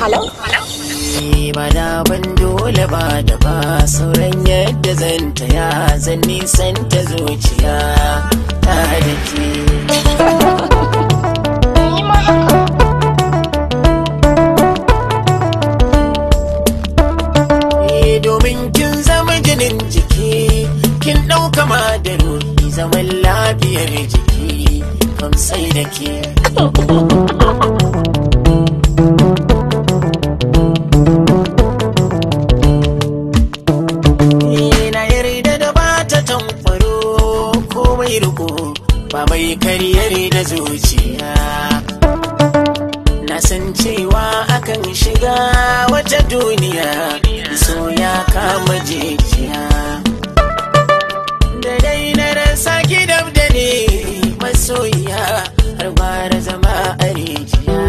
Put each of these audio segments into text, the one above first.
Hello? Ba da ban dole ba da ba sauran yadda zan taya zan nisan ta zuciya ta da ke. Domin kin zama jinin jiki, kin ɗauka ma da ruhi zaman lafiyar jiki kam sai da ke. Na yarda da ba ta tamfaro komai riko ba mai karyar da zuciya. Na san cewa akan shiga wata duniya so ya kama jijiya. Da dai na rasa ki dab da ne masoyiya har gwara zama a rijiya.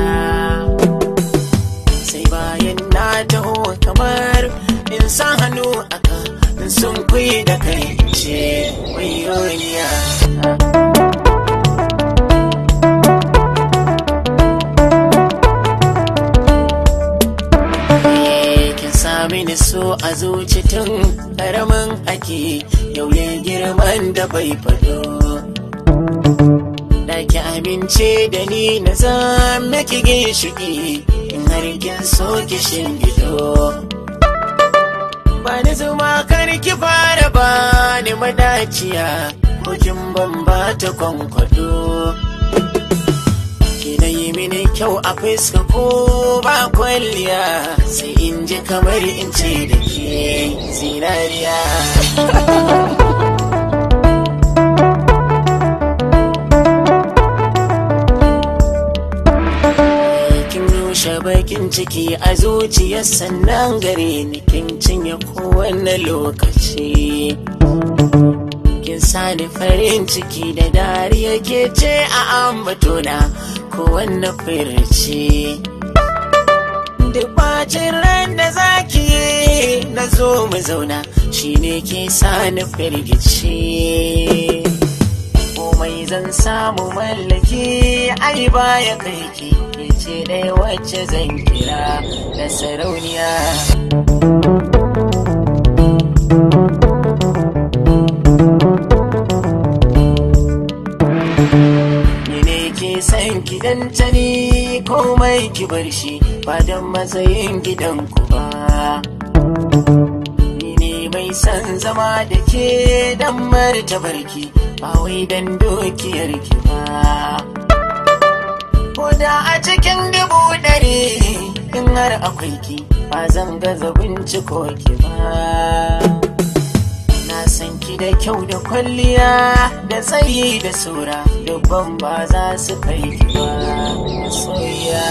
Sai bayan na taho kamar in sa hannu aka sun kuyi da kai ce wayoniya. Mini so a zuci tun karamin ake yau ya girman da bai fado. Da ki amince da ni na zama ki ginshiki in har kin so ki shingido. Ba ni zuma kar ki fara ba ni madaciya ko kin ban ba ta kwankwado. Na yi mini kyau a fuska ko ba kwalliya sai in ji kamar in ce da ke zinariya. Kin rushe bakin ciki a zuciyar sannan gare ni kin cinye kowane lokaci. Kin sani farin ciki da dariya ke ce a ambatona kowanne firci. Duk bacin ran da zaki na zo mu zauna shine ke sani firgici. Komai zan samu mallaki ai baya kai ki ce ɗaya wacce zan kira da sarauniya. San gidan tani komai ki bar shi ba don matsayin gidanku ba. Ni ne mai san zama da ke don martabarki ba wai don dukiyar ki ba. Ko da a cikin 100 in har akwai ki ba zan gaza binciko ki ba. San ki da kyau da kwalliya da tsayi da sura dubban ba za su kai ki ba soyayya.